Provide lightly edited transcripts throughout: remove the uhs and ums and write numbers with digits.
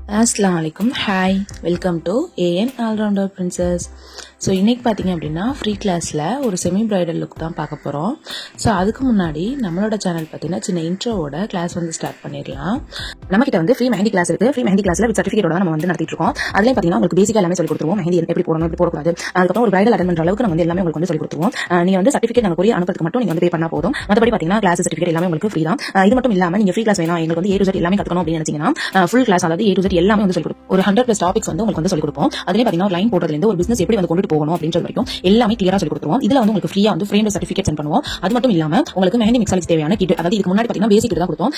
Assalamu alaikum. Hi, welcome to AN All-Rounder Princess. So இன்றைக்கி பார்த்திங்க அப்படின்னா ஃப்ரீ கிளாஸில் ஒரு செமி பிரைடல் லுக் தான் பார்க்க போகிறோம். ஸோ அதுக்கு முன்னாடி நம்மளோட சேனல் பார்த்திங்கன்னா சின்ன இன்ட்ரோவோட கிளாஸ் வந்து ஸ்டார்ட் பண்ணிடலாம். நம்மக்கிட்ட வந்து ஃப்ரீ மெஹந்தி கிளாஸ் இருக்குது. ஃப்ரீ மெஹந்தி கிளாஸில் வித் சர்டிஃபிகேட்டோட நம்ம வந்து நடத்திட்டு இருக்கோம். அதுலேயும் பார்த்திங்கன்னா உங்களுக்கு பேசிக்காக எல்லாமே சொல்லி கொடுத்துருவோம். மெஹந்தி எப்படி போடணும், எப்படி போடக்கூடாது, அதுக்கப்புறம் ஒரு பிரைடல் அட்டன் பண்ணுற அளவுக்கு நம்ம வந்து எல்லாமே உங்களுக்கு வந்து சொல்லி கொடுத்துருவோம். நீங்கள் வந்து சர்டிஃபிகேட் நாங்கள் கொரிய அனுப்புறதுக்கு மட்டும் நீங்கள் வந்து பே பண்ணால் போதும். மற்றபடி பார்த்திங்கன்னா கிளாஸ் சர்டிஃபிகேட் எல்லாமே உங்களுக்கு ஃப்ரீ தான். இது மட்டும் இல்லாமல் நீங்கள் ஃப்ரீ கிளாஸ் வேணும், எங்களுக்கு வந்து A to Z எல்லாமே கற்றுக்கணும் அப்படின்னு நினச்சிங்கன்னா ஃபுல் கிளாஸ், அதாவது A to Z எல்லாமே வந்து சொல்லி கொடுப்போம். ஒரு 100+ டாபிக்ஸ் வந்து உங்களுக்கு வந்து சொல்லி கொடுப்போம். அதுலேயே பார்த்திங்கன்னா ஒரு லைன் போடுறதுலேருந்து ஒரு பிசினஸ் எப்படி வந்து கொண்டு போகணும் அப்படின்றது வரைக்கும் எல்லாமே கிளியரா சொல்லி கொடுத்துருவோம். இதுல வந்து உங்களுக்கு ஃப்ரீயா வந்து ஃப்ரேம் சர்டிஃபிகேட் சென்ட் பண்ணுவோம். அது மட்டும் இல்லாம உங்களுக்கு மெஹந்தி மிக்ஸாலிக்கு தேவையான கிட், அதாவது இதுக்கு முன்னாடி பாத்தீங்கன்னா பேசிக் கிட் தான் கொடுத்தோம்.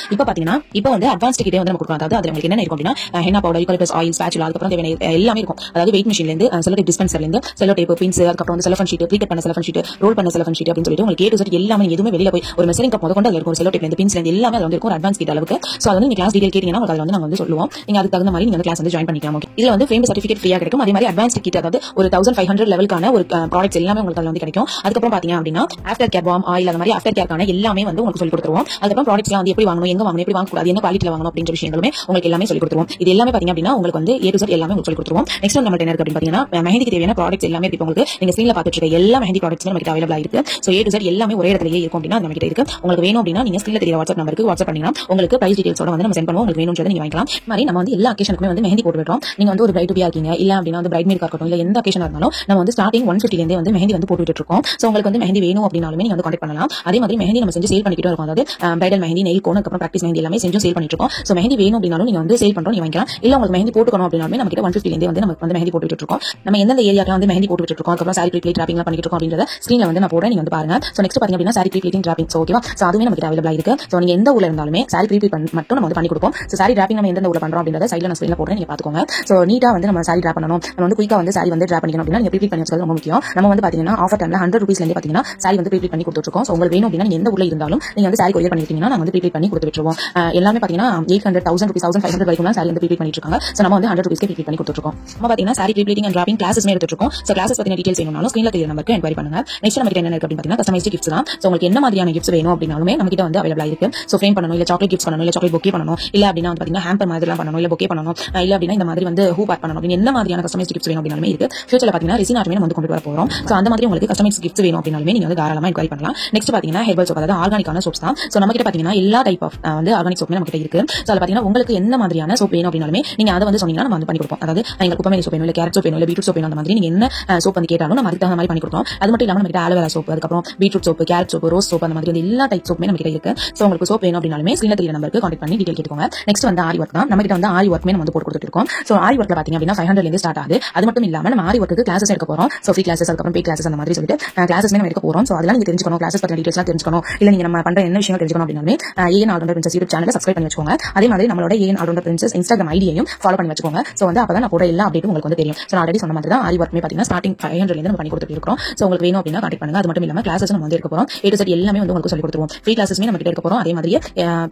இப்போ வந்து அட்வான்ஸ்ட் கிட்டே வந்து நம்ம கொடுக்கலாம். அதாவது அது உங்களுக்கு என்ன இருக்கும் அப்படின்னா henna powder, eucalyptus oil, spatula, அதுக்கப்புறம் தேவையான எல்லாமே இருக்கும். அதாவது வெயிட் மிஷின்ல இருந்து செல்லோ டேப் டிஸ்பென்சர்ல இருந்து செல்லோ டேப், பின்ஸ், அதுக்கப்புறம் வந்து செலஃபன் ஷீட், ப்ரீ கட் பண்ண செலஃபன் ஷீட், ரோல் பண்ண செலஃபன் ஷீட் அப்படின்னு சொல்லிட்டு உங்களுக்கு A to Z எல்லாமே எதுவுமே வெளியில போய் ஒரு மெஷரிங் கப் முதற்கொண்டு அதுல இருக்கும். ஒரு செல்லோ டேப்ல இருந்து பின்ஸ்ல இருந்து எல்லாமே அதுல வந்து இருக்கும். ஒரு அட்வான்ஸ் கிட் அளவுக்கு. சோ அது வந்து நீங்க கிளாஸ் டீடைல் கேட்டீங்கன்னா உங்களுக்கு அதுல வந்து நாங்க வந்து சொல்லுவோம். நீங்க அதுக்கு தகுந்த மாதிரி நீங்க கிளாஸ் வந்து ஜாயின் பண்ணிக்கலாம். ஓகே, இதுல வந்து ஃப்ரேம் சர்டிஃபிகேட் ஃப்ரீயா கிடைக்கும். அதே மாதிரி அட்வான்ஸ்ட் கிட், அதாவது ஒரு 1500 லெவலுக்கான ஒரு ப்ராடக்ட்ஸ் எல்லாமே உங்களுக்கு அதுல வந்து கிடைக்கும். அதுக்கப்புறம் பாத்தீங்க அப்படின்னா ஆஃப்டர் கேர் பாம், ஆயில், அந்த மாதிரி ஆஃப்டர் கேர்க்கான எல்லாமே வந்து உங்களுக்கு சொல்லி கொடுத்துருவோம். அதுக்கப்புறம் ப்ராடக்ட்ஸ்லாம் வந்து எப்படி வாங்கணும், எங்க வாங்கணும், எப்படி வாங்கக்கூடாது, என்ன குவாலிட்டில வாங்கணும் அப்படின்ற விஷயங்களுமே உங்களுக்கு எல்லாமே சொல்லி கொடுத்துருவோம். இது எல்லாமே பாத்தீங்க அப்படின்னா உங்களுக்கு வந்து A to Z எல்லாமே உங்களுக்கு சொல்லி கொடுத்துருவோம். நெக்ஸ்ட் நம்ம என்ன இருக்கு அப்படின்னு பாத்தீங்கன்னா மெஹந்திக்கு தேவையான ப்ராடக்ட்ஸ் எல்லாமே இப்போ உங்களுக்கு நீங்க ஸ்கிரீன்ல பாத்துட்டு இருக்க எல்லா மெஹந்தி ப்ராடக்ட்ஸுமே நமக்கு அவைலபிளா இருக்கு. சோ A to Z எல்லாமே ஒரே இடத்துலயே இருக்கும் அப்படின்னா நம்ம கிட்ட இருக்கு. உங்களுக்கு வேணும் அப்படின்னா நீங்க ஸ்கிரீன்ல தெரிய வாட்ஸ்அப் நம்பருக்கு வாட்ஸ்அப் பண்ணீங்கன்னா உங்களுக்கு பிரைஸ் டீடைல்ஸோட வந்து நம்ம சென்ட் பண்ணுவோம். உங்களுக்கு வேணும்ன்றதை நீங்க வாங்கிக்கலாம். இந்த மாதிரி நம்ம வந்து எல்லா அக்கேஷனுக்குமே வந்து மெஹந்தி போட்டு விடுறோம். நீங்க வந்து ஒரு பிரைட் டு பி இருக்கீங்க, இல்ல அப்படின்னா வந்து பிரைட் மேக்கா இருக்கட்டும், இல்ல எந்த அக்கேஷனா இருந்தாலும் நம்ம வந்து ஸ்டார்டிங் 150 ல வந்து மெஹந்தி வந்து போட்டு இருக்கோம். சோ உங்களுக்கு வந்து மெஹந்தி வேணும் அப்படினாலுமே நீங்க வந்து கான்டாக்ட் பண்ணலாம். அதே மாதிரி மெஹந்தி நம்ம செஞ்சு சேல் பண்ணிக்கிட்டே இருக்கோம். அதாவது பிரைடல் மெஹந்தி, நெயில் கோன், அப்புறம் பிராக்டிஸ் மெஹந்தி எல்லாமே செஞ்சு சேல் பண்ணிட்டு இருக்கோம். சோ மெஹந்தி வேணும் அப்படினாலும் நீங்க வந்து சேல் பண்றோம், நீங்க வாங்கிக்கலாம். இல்ல உங்களுக்கு மெஹந்தி போட்டுக்கணும் அப்படினாலுமே நம்ம கிட்ட 150 ல வந்து நமக்கு வந்து மெஹந்தி போட்டு இருக்கோம். நம்ம எந்தெந்த ஏரியால வந்து மெஹந்தி போட்டு இருக்கோம், அதுக்கப்புறம் சாரி ப்ரீ டிராப்பிங்லாம் பண்ணிட்டு இருக்கோம் அப்படின்றத ஸ்கிரீன்ல வந்து நான் போடுறேன், நீங்க வந்து பாருங்க. சோ நெக்ஸ்ட் பாத்தீங்க அப்படின்னா சாரி ப்ரீ டிராப்பிங். சோ ஓகேவா, சோ அதுவே நமக்கு அவைலபிளா இருக்கு. சோ நீங்க எந்த ஊர்ல இருந்தாலுமே சாரி ப்ரீ மட்டும் நம்ம வந்து பண்ணி கொடுப்போம். சோ சாரி டிராப்பிங் நம்ம எந்த ஊர்ல பண்றோம் அப்படின்றத சைடுல நான் ஸ்கிரீன்ல போடுறேன், நீங்க பாத்துக்கோங்க. சோ நீட்டா வந்து நம்ம சாரி டிராப் பண்ணணும், நம்ம வந்து குயிக்கா வந்து சாரி வந்து டிராப் பண்ணிக்கணும் அப்படின்னா நீங்க ப்ரீ பண்ணி வச்சுக்கிறது ரொம்ப முக்கியம். நம்ம வந்து பாத்தீங்கன்னா ஆஃபர் டைம்ல 100 ரூபீஸ்ல இருந்து பாத்தீங்கன்னா சாரி வந்து ப்ரீ பண்ணி கொடுத்துட்டு இருக்கோம். சோ உங்களுக்கு வேணும் அப்படின்னா நீங்க எந்த ஊர்ல இருந்தாலும் நீங்க வந்து சாரி கொரியர் பண்ணிட்டீங்கன்னா நாங்க வந்து ப்ரீ பண்ணி கொடுத்து விட்டுருவோம். எல்லாமே பாத்தீங்கன்னா 800, 1000 ரூபீஸ், 1500 வரைக்கும் சாரி வந்து ப்ரீ பண்ணிட்டு இருக்காங்க. சோ நம்ம வந்து 100 ரூபீஸ்க்கு ப்ரீ பண்ணி கொடுத்துட்டு இருக்கோம். நம்ம பாத்தீங்கன்னா சாரி ப்ரீ அண்ட் டிராப்பிங் கிளாஸஸ்மே எடுத்துட்டு இருக்கோம். சோ கிளாஸஸ் பத்தின டீடைல்ஸ் வேணும்னாலும் ஸ்கிரீன்ல தெரிய நம்பருக்கு என்கொயரி பண்ணுங்க. நெக்ஸ்ட் நம்ம கிட்ட என்ன இருக்கு அப்படின்னு பாத்தீங்கன்னா கஸ்டமைஸ்ட் கிஃப்ட்ஸ் தான். சோ உங்களுக்கு என்ன மாதிரியான கிஃப்ட்ஸ் வேணும் அப்படினாலுமே நம்ம கிட்ட வந்து அவைலபிளா இருக்கு. சோ ஃப்ரேம் பண்ணணும், இல்ல சாக்லேட் கிஃப்ட்ஸ் பண்ணணும், இல்ல சாக்லேட் பொக்கே பண்ணணும், இல்ல அப்படின்னா வந்து பாத்தீங்கன்னா ஹேம்பர் மாதிரிலாம் பண்ணணும், இல்ல பொக்கே பண்ணணும், இல்ல அப்படின்னா இந்த மாதிரி வந்து ஹூ பார்ட் பண்ணணும் அப்படின்னு என்ன மாதிரியான கஸ்டமைஸ்ட் கிஃப்ட்ஸ் வேணும் அப்படினாலுமே இருக்கு. ஃபியூச்சர்ல பாத்தீங்கன்னா ரெசின் ஆர்ட்மே நம்ம வந்து கொண்டு வர போறோம். சோ அந்த மாதிரி உங்களுக்கு கஸ்டமைஸ்ட் கிஃப்ட்ஸ் வேணும் அப்படினாலுமே நீங்க வந்து தாராளமா என்கொயரி பண்ணலாம். நெக்ஸ்ட் பாத்தீங்கன்னா ஹெர்பல் சோப், அதாவது ஆர்கானிக்கான சோப்ஸ் தான். சோ நம்ம கிட்ட பாத்தீங்கன்னா எல்லா டைப் ஆஃப் வந்து ஆர்கானிக் சோப்மே நம்ம கிட்ட இருக்கு. சோ அதுல பாத்தீங்கன்னா உங்களுக்கு என்ன மாதிரியான சோப் வேணும் அப்படினாலுமே நீங்க அதை வந்து சொன்னீங்கன்னா நம்ம வந்து பண்ணி கொடுப்போம். அதாவது எங்களுக்கு குப்பமேனி சோப் வேணும், இல்ல கேரட் சோப் வேணும், இல்ல பீட்ரூட் சோப் வேணும், அந்த மாதிரி நீங்க என்ன சோப் வந்து கேட்டாலும் நம்ம அதுக்கு தகுந்த மாதிரி பண்ணி கொடுப்போம். அது மட்டும் இல்லாம நம்ம கிட்ட ஆலோவேரா சோப், அதுக்கப்புறம் beetroot soap, carrot soap, rose soap, அந்த மாதிரி எல்லா டைப் சோப்புமே நம்ம கிட்ட இருக்கு. சோ உங்களுக்கு சோப் வேணும் அப்படினாலுமே ஸ்கிரீன்ல தெரிய நம்பருக்கு கான்டாக்ட் பண்ணி டீடைல் கேட்டுக்கோங்க. நெக்ஸ்ட் வந்து ஆரி ஒர்க் தான். நம்ம கிட்ட வந்து ஆரி ஒர்க்மே நம்ம வந்து போட்டு கொடுத்துட்டு இருக்கோம். சோ ஆரி ஒர்க்ல பாத்தீங்க அப்படின்னா 500 ல இருந்து ஸ்டார்ட் ஆகுது. அது மட்டும் இல்லாம நம்ம ஆரி ஒர்க்கு கிளாஸஸ் எடுக்க போறோம். சோ ஃப்ரீ கிளாஸஸ், அதுக்கப்புறம் பே கிளாஸஸ், அந்த மாதிரி சொல்லிட்டு கிளாஸஸ்மே நம்ம எடுக்க போறோம். சோ அதெல்லாம் நீங்க தெரிஞ்சுக்கணும், கிளாஸஸ் பத்தின டீடைல்ஸ்லாம் தெரிஞ்சுக்கணும், இல்ல நீங்க நம்ம பண்ற என்ன விஷயம் தெரிஞ்சுக்கணும் அப்படினாலுமே AN All-Rounder Princess யூடியூப் சேனலை சப்ஸ்கிரைப் பண்ணி வச்சுக்கோங்க. அதே மாதிரி நம்மளோட AN All-Rounder Princess இன்ஸ்டாகிராம் ஐடியையும் ஃபாலோ பண்ணி வச்சுக்கோங்க. சோ வந்து அப்பதான் நான் போட எல்லா அப்டேட்டும் உங்களுக்கு வந்து தெரியும். சோ நான் ஆல்ரெடி சொன்ன மாதிரி தான் ஆரி ஒர்க்மே பாத்தீங்கன்னா ஸ்டார்டிங் 500 ல இருந்து நம்ம பண்ணி கொடுத்துட்டு இருக்கோம். சோ உங்களுக்கு வேணும் அப்படின்னா கான்டாக்ட் பண்ணுங்க. அது மட்டும் இல்லாம கிளாஸஸ் நம்ம வந்து எடுக்க போறோம். A to Z எல்லாமே வந்து உங்களுக்கு சொல்லி கொடுத்துருவோம். ஃப்ரீ கிளாஸஸ்மே நம்ம கிட்ட எடுக்க போறோம். அதே மாதிரி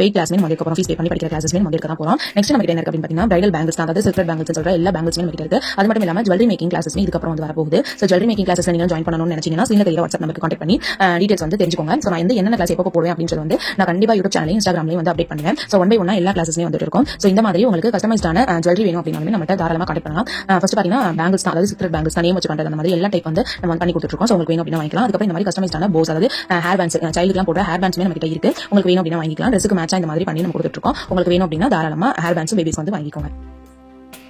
பெய்ட் கிளாஸ்மே நம்ம எடுக்க போறோம். ஃபீஸ் பே பண்ணி படிக்கிற கிளாஸஸ்மே நம்ம எடுக்க போறோம். நெக்ஸ்ட் நம்ம கிட்ட என்ன இருக்கு அப்படின்னு பாத்தீங்கன்னா பிரைடல் பேங்கிள்ஸ், அதாவது சில்வர் பேங்கிள்ஸ் சொல்ற எல்லா பேங்கிள்ஸ்மே நம்ம கிட்ட இருக்கு. அது மட்டும் இல்லாம ஜுவல்லரி மேக்கிங் கிளாஸஸ்மே இதுக்கு அப்புறம் வந்து வரப்போகுது. சோ ஜுவல்லரி மேக்கிங் கிளாஸஸ்ல நீங்க ஜாயின் பண்ணணும்னு நினைச்சீங்கன்னா ஸ்கிரீன்ல தெரிய வாட்ஸ்அப் நம்பருக்கு கான்டாக்ட் பண்ணி டீடைல்ஸ் வந்து தெரிஞ்சுக்கோங்க. சோ நான் என்ன கிளாஸ் எப்போ போடுவேன் அப்படின்றது வந்து நான் கண்டிப்பா யூடியூப் சேனல், இன்ஸ்டாகிராம்லயும் வந்து அப்டேட் பண்ணுவேன். சோ ஒன் பை ஒன்னா எல்லா கிளாஸஸ்மே வந்துட்டு இருக்கும். சோ இந்த மாதிரி உங்களுக்கு கஸ்டமைஸ்டான ஜுவல்லரி வேணும் அப்படினாலுமே நம்ம தாராளமா கான்டாக்ட் பண்ணலாம். ஃபர்ஸ்ட் பாத்தீங்கன்னா பேங்கிள்ஸ் தான், அதாவது சில்வர் பேங்கிள்ஸ் தான் நேம் வச்சு பண்றது, அந்த மாதிரி எல்லா டைப் வந்து நம்ம பண்ணி கொடுத்துட்டு இருக்கோம். சோ உங்களுக்கு வேணும் அப்படினா வாங்கிக்கலாம். அதுக்கப்புறம் இந்த மாதிரி கஸ்டமைஸ்டான போஸ், அதாவது ஹேர் பேண்ட்ஸ், சைல்டுக்குலாம் போடுற ஹேர் பேண்ட்ஸ்மே நம்ம கிட்ட இருக்கு. உங்களுக்கு வேணும் அப்படினா வாங்கிக்கலாம். ட்ரெஸ்க்கு மேட்சா இந்த மாதிரி பண்ணி நம்ம கொடுத்துட்டு இருக்கோம். உங்களுக்கு வேணும் அப்படினா தாராளமா ஹேர் பேண்ட்ஸ் பேபிஸ் வந்து வாங்கிக்கோங்க.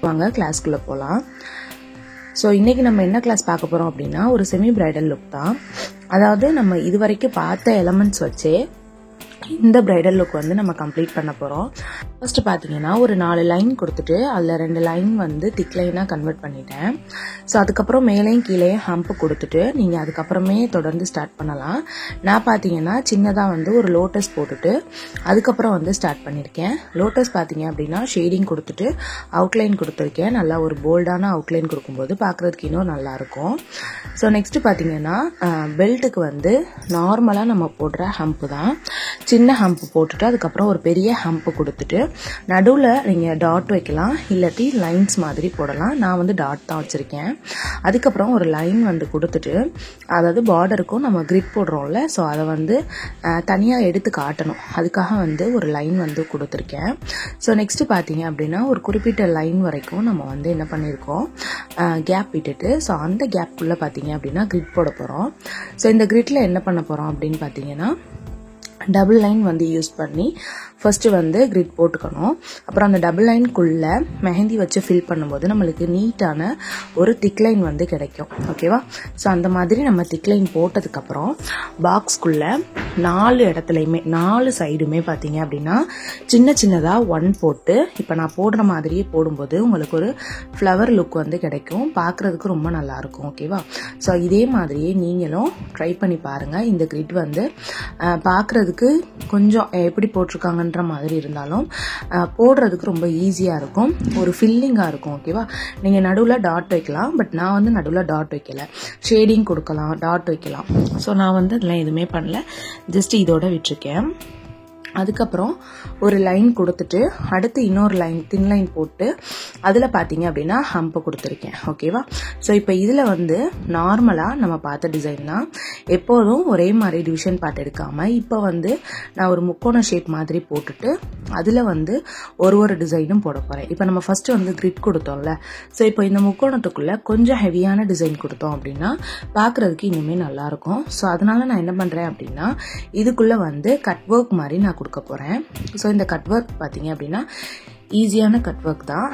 வாங்க கிளாஸ்க்குள்ள போலாம். ஸோ இன்றைக்கி நம்ம என்ன கிளாஸ் பார்க்க போகிறோம் அப்படின்னா ஒரு செமி பிரைடல் லுக் தான். அதாவது நம்ம இது வரைக்கும் பார்த்த எலமெண்ட்ஸ் வச்சே இந்த பிரைடல் லுக் வந்து நம்ம கம்ப்ளீட் பண்ண போகிறோம். ஃபர்ஸ்ட் பார்த்தீங்கன்னா ஒரு 4 லைன் கொடுத்துட்டு அதில் 2 லைன் வந்து திக் லைனாக கன்வெர்ட் பண்ணிட்டேன். ஸோ அதுக்கப்புறம் மேலேயும் கீழேயும் ஹம்ப் கொடுத்துட்டு நீங்கள் அதுக்கப்புறமே தொடர்ந்து ஸ்டார்ட் பண்ணலாம். நான் பார்த்தீங்கன்னா சின்னதாக வந்து ஒரு லோட்டஸ் போட்டுட்டு அதுக்கப்புறம் வந்து ஸ்டார்ட் பண்ணியிருக்கேன். லோட்டஸ் பார்த்தீங்க அப்படின்னா ஷேடிங் கொடுத்துட்டு அவுட்லைன் கொடுத்துருக்கேன். நல்லா ஒரு போல்டான அவுட்லைன் கொடுக்கும்போது பார்க்குறதுக்கு இன்னும் நல்லாயிருக்கும். ஸோ நெக்ஸ்ட் பார்த்தீங்கன்னா பெல்ட்டுக்கு வந்து நார்மலாக நம்ம போடுற ஹம்ப் தான். சின்ன ஹம்ப் போட்டுட்டு அதுக்கப்புறம் ஒரு பெரிய ஹம்ப் கொடுத்துட்டு நடுவில் நீங்கள் டாட் வைக்கலாம், இல்லாட்டி லைன்ஸ் மாதிரி போடலாம். நான் வந்து டாட் தான் வச்சுருக்கேன். அதுக்கப்புறம் ஒரு லைன் வந்து கொடுத்துட்டு, அதாவது பார்டருக்கும் நம்ம கிரிட் போடுறோம்ல, ஸோ அதை வந்து தனியாக எடுத்து காட்டணும். அதுக்காக வந்து ஒரு லைன் வந்து கொடுத்துருக்கேன். ஸோ நெக்ஸ்ட்டு பார்த்தீங்க அப்படின்னா ஒரு குறிப்பிட்ட லைன் வரைக்கும் நம்ம வந்து என்ன பண்ணியிருக்கோம், கேப் விட்டுட்டு, ஸோ அந்த கேப்புக்குள்ளே பார்த்தீங்க அப்படின்னா கிரிட் போட போகிறோம். ஸோ இந்த கிரிட்டில் என்ன பண்ண போகிறோம் அப்படின்னு பார்த்தீங்கன்னா டபுள் லைன் வந்து யூஸ் பண்ணி ஃபர்ஸ்ட் வந்து கிரிட் போட்டுக்கணும். அப்புறம் அந்த டபுள் லைனுக்குள்ள மெஹந்தி வச்சு ஃபில் பண்ணும்போது நம்மளுக்கு நீட்டான ஒரு திக் லைன் வந்து கிடைக்கும். ஓகேவா? ஸோ அந்த மாதிரி நம்ம திக் லைன் போட்டதுக்கப்புறம் பாக்ஸ்குள்ள 4 இடத்துலையுமே 4 சைடுமே பார்த்தீங்க அப்படின்னா சின்ன சின்னதாக 1 போட்டு, இப்போ நான் போடுற மாதிரியே போடும்போது உங்களுக்கு ஒரு ஃப்ளவர் லுக் வந்து கிடைக்கும். பார்க்குறதுக்கு ரொம்ப நல்லாயிருக்கும். ஓகேவா? ஸோ இதே மாதிரியே நீங்களும் ட்ரை பண்ணி பாருங்கள். இந்த கிரிட் வந்து பார்க்குறதுக்கு கொஞ்சம் எப்படி போட்டிருக்காங்கன்ற மாதிரி இருந்தாலும் போடுறதுக்கு ரொம்ப ஈஸியாக இருக்கும், ஒரு ஃபில்லிங்காக இருக்கும். ஓகேவா? நீங்கள் நடுவில் டாட் வைக்கலாம், பட் நான் வந்து நடுவில் டாட் வைக்கல, ஷேடிங் கொடுக்கலாம், டாட் வைக்கலாம். ஸோ நான் வந்து அதெல்லாம் எதுவுமே பண்ணல, ஜஸ்ட் இதோட விட்டுருக்கேன். அதுக்கப்புறம் ஒரு லைன் கொடுத்துட்டு அடுத்து இன்னொரு லைன் தின் லைன் போட்டு அதில் பார்த்தீங்க அப்படின்னா ஹம்ப் கொடுத்துருக்கேன். ஓகேவா? ஸோ இப்போ இதில் வந்து நார்மலாக நம்ம பார்த்த டிசைன் தான், எப்போதும் ஒரே மாதிரி டிவிஷன் பார்ட் எடுக்காமல் இப்போ வந்து நான் ஒரு முக்கோண ஷேப் மாதிரி போட்டுட்டு அதில் வந்து ஒரு டிசைனும் போட போகிறேன். இப்போ நம்ம ஃபஸ்ட்டு வந்து கிரிட் கொடுத்தோம்ல, ஸோ இப்போ இந்த முக்கோணத்துக்குள்ளே கொஞ்சம் ஹெவியான டிசைன் கொடுத்தோம் அப்படின்னா பார்க்குறதுக்கு இன்னுமே நல்லாயிருக்கும். ஸோ அதனால நான் என்ன பண்ணுறேன் அப்படின்னா இதுக்குள்ளே வந்து கட் ஒர்க் மாதிரி நான் கொடுக்க போகிறேன். ஸோ இந்த கட் ஒர்க் பார்த்தீங்க அப்படின்னா ஈஸியான கட் ஒர்க் தான்.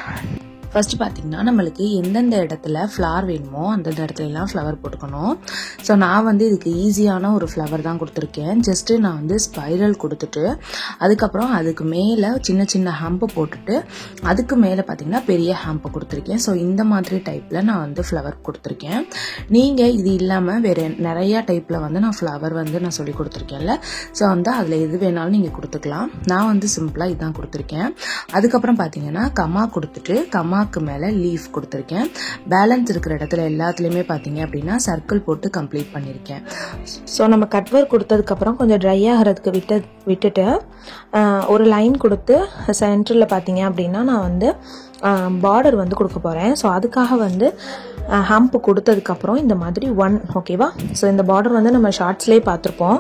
ஃபர்ஸ்ட் பார்த்தீங்கன்னா நம்மளுக்கு எந்தெந்த இடத்துல ஃப்ளவர் வேணுமோ அந்தந்த இடத்துல எல்லாம் ஃப்ளவர் போட்டுக்கணும். ஸோ நான் வந்து இதுக்கு ஈஸியான ஒரு ஃப்ளவர் தான் கொடுத்துருக்கேன். ஜஸ்ட்டு நான் வந்து ஸ்பைரல் கொடுத்துட்டு அதுக்கப்புறம் அதுக்கு மேலே சின்ன சின்ன ஹம்பு போட்டுட்டு அதுக்கு மேலே பார்த்தீங்கன்னா பெரிய ஹம்பு கொடுத்துருக்கேன். ஸோ இந்த மாதிரி டைப்பில் நான் வந்து ஃப்ளவர் கொடுத்துருக்கேன். நீங்கள் இது இல்லாமல் வேறு நிறையா டைப்பில் வந்து நான் ஃப்ளவர் வந்து நான் சொல்லி கொடுத்துருக்கேன்ல, ஸோ வந்து அதில் எது வேணாலும் நீங்கள் கொடுத்துக்கலாம். நான் வந்து சிம்பிளாக இதுதான் கொடுத்துருக்கேன். அதுக்கப்புறம் பார்த்தீங்கன்னா கம்மா கொடுத்துட்டு கம்மா மேல லீஃப் கொடுத்துருக்கேன். பேலன்ஸ் இருக்கிற இடத்துல எல்லாத்துலயுமே பாத்தீங்க அப்படின்னா சர்க்கிள் போட்டு கம்ப்ளீட் பண்ணிருக்கேன். ஸோ நம்ம கட் ஒர்க் கொடுத்ததுக்கு அப்புறம் கொஞ்சம் ட்ரை ஆகிறதுக்கு விட்டுட்டு ஒரு லைன் கொடுத்து சென்டரில் பார்த்தீங்க அப்படின்னா நான் வந்து பார்டர் வந்து கொடுக்க போகிறேன். ஸோ அதுக்காக வந்து ஹம்ப் கொடுத்ததுக்கப்புறம் இந்த மாதிரி 1, ஓகேவா? ஸோ இந்த பார்டர் வந்து நம்ம ஷார்ட்ஸ்லேயே பார்த்துருப்போம்,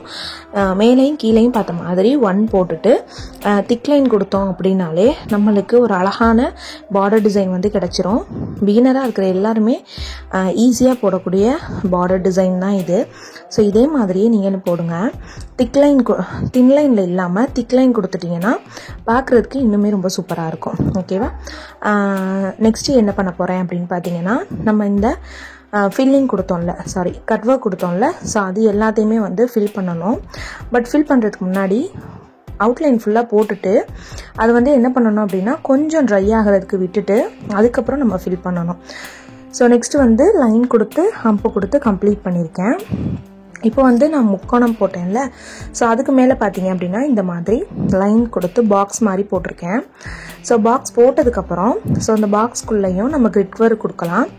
மேலேயும் கீழேயும் பார்த்த மாதிரி 1 போட்டுட்டு திக் லைன் கொடுத்தோம் அப்படின்னாலே நம்மளுக்கு ஒரு அழகான பார்டர் டிசைன் வந்து கிடச்சிரும். பிகினராக இருக்கிற எல்லாருமே ஈஸியாக போடக்கூடிய பார்டர் டிசைன் தான் இது. ஸோ இதே மாதிரியே நீங்கள் போடுங்க. தின் லைனில் இல்லாமல் திக் லைன் கொடுத்துட்டிங்கன்னா பார்க்குறதுக்கு இன்னுமே ரொம்ப சூப்பராக இருக்கும். ஓகேவா? நெக்ஸ்ட்டு என்ன பண்ண போகிறேன் அப்படின்னு பார்த்தீங்கன்னா நம்ம இந்த ஃபில்லிங் கொடுத்தோம்ல, கட் ஒர்க் கொடுத்தோம்ல, ஸோ அது எல்லாத்தையுமே வந்து ஃபில் பண்ணணும். பட் ஃபில் பண்ணுறதுக்கு முன்னாடி அவுட்லைன் ஃபுல்லாக போட்டுட்டு அது வந்து என்ன பண்ணணும் அப்படின்னா கொஞ்சம் ட்ரை ஆகிறதுக்கு விட்டுட்டு அதுக்கப்புறம் நம்ம ஃபில் பண்ணணும். ஸோ நெக்ஸ்ட்டு வந்து லைன் கொடுத்து ஹம்ப்பு கொடுத்து கம்ப்ளீட் பண்ணியிருக்கேன். இப்போ வந்து நான் முக்கோணம் போட்டேன்ல, ஸோ அதுக்கு மேலே பார்த்தீங்க அப்படின்னா இந்த மாதிரி லைன் கொடுத்து பாக்ஸ் மாதிரி போட்டிருக்கேன். ஸோ பாக்ஸ் போட்டதுக்கப்புறம் ஸோ அந்த பாக்ஸ்குள்ளேயும் நம்ம கிரிட் ஒர்க் கொடுக்கலாம்,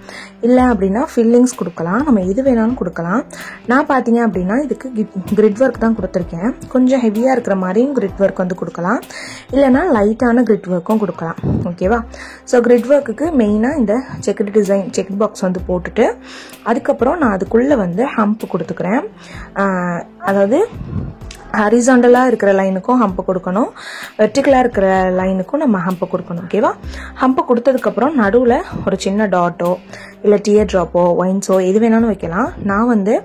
இல்லை அப்படின்னா ஃபில்லிங்ஸ் கொடுக்கலாம், நம்ம எது வேணாலும் கொடுக்கலாம். நான் பார்த்தீங்க அப்படின்னா இதுக்கு கிரிட் ஒர்க் தான் கொடுத்துருக்கேன். கொஞ்சம் ஹெவியாக இருக்கிற மாதிரியும் கிரிட் ஒர்க் வந்து கொடுக்கலாம், இல்லைனா லைட்டான கிரிட் ஒர்க்கும் கொடுக்கலாம். ஓகேவா? ஸோ கிரிட் ஒர்க்குக்கு மெயினாக இந்த செக்குடு டிசைன் செக் பாக்ஸ் வந்து போட்டுட்டு அதுக்கப்புறம் நான் அதுக்குள்ளே வந்து ஹம்ப் கொடுத்துக்கிறேன். அதாவது ஹரிசாண்டலாக இருக்கிற லைனுக்கும் ஹம்ப் கொடுக்கணும், வெர்டிகலாக இருக்கிற லைனுக்கும் நம்ம ஹம்ப் கொடுக்கணும். ஓகேவா? ஹம்ப் கொடுத்ததுக்கப்புறம் நடுவில் ஒரு சின்ன டாட்டோ இல்லை டியர் ட்ராப்போ ஒயின்ஸோ எது வேணாலும் வைக்கலாம். நான் வந்து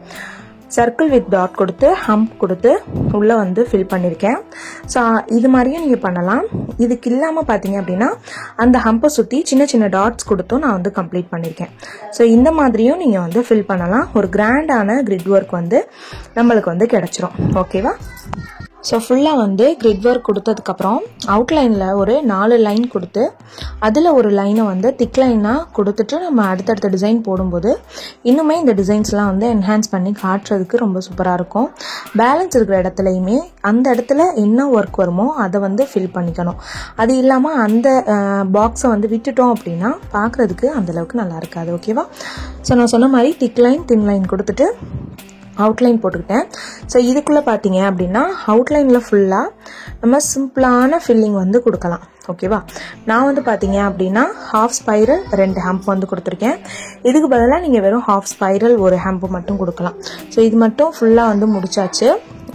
சர்க்கிள் வித் டாட் கொடுத்து ஹம்ப் கொடுத்து உள்ளே வந்து ஃபில் பண்ணியிருக்கேன். ஸோ இது மாதிரியும் நீங்கள் பண்ணலாம். இதுக்கு இல்லாமல் பார்த்தீங்க அப்படின்னா அந்த ஹம்பை சுற்றி சின்ன சின்ன டாட்ஸ் கொடுத்தும் நான் வந்து கம்ப்ளீட் பண்ணியிருக்கேன். ஸோ இந்த மாதிரியும் நீங்கள் வந்து ஃபில் பண்ணலாம். ஒரு கிராண்டான கிரிட் ஒர்க் வந்து நம்மளுக்கு வந்து கிடச்சிரும். ஓகேவா? ஸோ ஃபுல்லாக வந்து கிரிட் ஒர்க் கொடுத்ததுக்கப்புறம் அவுட்லைனில் ஒரு 4 லைன் கொடுத்து அதில் ஒரு லைனை வந்து திக் லைனாக கொடுத்துட்டு நம்ம அடுத்தடுத்த டிசைன் போடும்போது இன்னுமே இந்த டிசைன்ஸ்லாம் வந்து என்ஹான்ஸ் பண்ணி காட்டுறதுக்கு ரொம்ப சூப்பராக இருக்கும். பேலன்ஸ் இருக்கிற இடத்துலையுமே அந்த இடத்துல என்ன ஒர்க் வருமோ அதை வந்து ஃபில் பண்ணிக்கணும். அது இல்லாமல் அந்த பாக்ஸை வந்து விட்டுட்டோம் அப்படின்னா பார்க்குறதுக்கு அந்தளவுக்கு நல்லா இருக்காது. ஓகேவா? ஸோ நான் சொன்ன மாதிரி திக் லைன் தின் லைன் கொடுத்துட்டு அவுட்லைன் போட்டுக்கிட்டேன். ஸோ இதுக்குள்ளே பார்த்தீங்க அப்படின்னா அவுட்லைனில் ஃபுல்லாக நம்ம சிம்பிளான ஃபில்லிங் வந்து கொடுக்கலாம். ஓகேவா, நான் வந்து பார்த்தீங்க அப்படின்னா ஹாஃப் ஸ்பைரல் 2 ஹம்ப் வந்து கொடுத்துருக்கேன். இதுக்கு பதிலாக நீங்கள் வெறும் ஹாஃப் ஸ்பைரல் ஒரு ஹம்ப் மட்டும் கொடுக்கலாம். ஸோ இது மட்டும் ஃபுல்லாக வந்து முடிச்சாச்சு.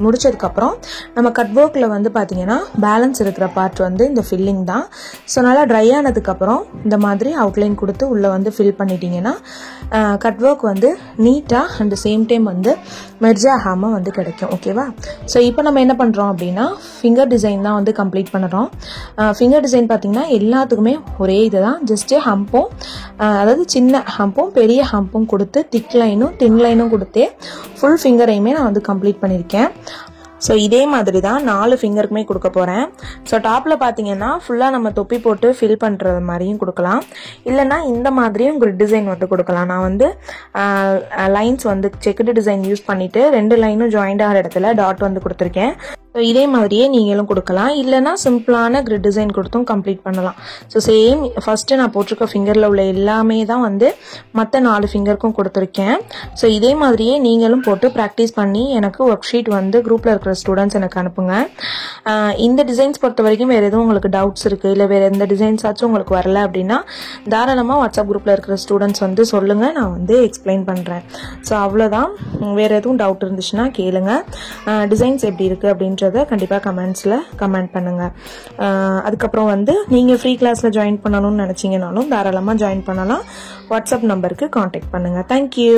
முடிச்சதுக்கப்புறம் நம்ம கட் ஒர்க்கில் வந்து பார்த்தீங்கன்னா பேலன்ஸ் இருக்கிற பார்ட் வந்து இந்த ஃபில்லிங் தான். ஸோ நல்லா ட்ரை ஆனதுக்கப்புறம் இந்த மாதிரி அவுட்லைன் கொடுத்து உள்ளே வந்து ஃபில் பண்ணிட்டீங்கன்னா கட் ஒர்க் வந்து நீட்டாக அண்ட் சேம் டைம் வந்து மெர்ஜ் ஆகாமல் வந்து கிடைக்கும். ஓகேவா, ஸோ இப்போ நம்ம என்ன பண்ணுறோம் அப்படின்னா ஃபிங்கர் டிசைன் தான் வந்து கம்ப்ளீட் பண்ணுறோம். ஃபிங்கர் டிசைன் பார்த்தீங்கன்னா எல்லாத்துக்குமே ஒரே இது தான். ஜஸ்ட்டு ஹம்பும் அதாவது சின்ன ஹம்பும் பெரிய ஹம்பும் கொடுத்து திக் லைனும் தின் லைனும் கொடுத்து ஃபுல் ஃபிங்கரையுமே நான் வந்து கம்ப்ளீட் பண்ணியிருக்கேன். ஸோ இதே மாதிரி தான் 4 ஃபிங்கருக்குமே கொடுக்க போகிறேன். ஸோ டாப்பில் பார்த்தீங்கன்னா ஃபுல்லாக நம்ம தொப்பி போட்டு ஃபில் பண்ணுறது மாதிரியும் கொடுக்கலாம், இல்லைனா இந்த மாதிரியும் கிரிட் டிசைன் வந்து கொடுக்கலாம். நான் வந்து லைன்ஸ் வந்து செக்குடு டிசைன் யூஸ் பண்ணிவிட்டு 2 லைனும் ஜாயிண்ட் ஆகிற இடத்துல டாட் வந்து கொடுத்துருக்கேன். ஸோ இதே மாதிரியே நீங்களும் கொடுக்கலாம், இல்லைனா சிம்பிளான கிரிட் டிசைன் கொடுத்தும் கம்ப்ளீட் பண்ணலாம். ஸோ சேம் ஃபஸ்ட்டு நான் போட்டிருக்க ஃபிங்கரில் உள்ள எல்லாமே தான் வந்து மற்ற 4 ஃபிங்கருக்கும் கொடுத்துருக்கேன். ஸோ இதே மாதிரியே நீங்களும் போட்டு ப்ராக்டிஸ் பண்ணி எனக்கு ஒர்க் ஷீட் வந்து குரூப்பில் இருக்கிற ஸ்டூடெண்ட்ஸ் எனக்கு அனுப்புங்க. இந்த டிசைன்ஸ் பொறுத்த வரைக்கும் வேறு எதுவும் உங்களுக்கு டவுட்ஸ் இருக்குது, இல்லை வேறு எந்த டிசைன்ஸ் ஆச்சும் உங்களுக்கு வரல அப்படின்னா தாராளமாக வாட்ஸ்அப் குரூப்பில் இருக்கிற ஸ்டூடெண்ட்ஸ் வந்து சொல்லுங்கள், நான் வந்து எக்ஸ்பிளைன் பண்ணுறேன். ஸோ அவ்வளோதான். வேறு எதுவும் டவுட் இருந்துச்சுன்னா கேளுங்க. டிசைன்ஸ் எப்படி இருக்குது அப்படின்றத கண்டிப்பாக கமெண்ட்ஸில் கமெண்ட் பண்ணுங்கள். அதுக்கப்புறம் வந்து நீங்கள் ஃப்ரீ கிளாஸில் ஜாயின் பண்ணணும்னு நினச்சிங்கனாலும் தாராளமாக ஜாயின் பண்ணலாம். வாட்ஸ்அப் நம்பருக்கு காண்டாக்ட் பண்ணுங்கள். தேங்க்யூ.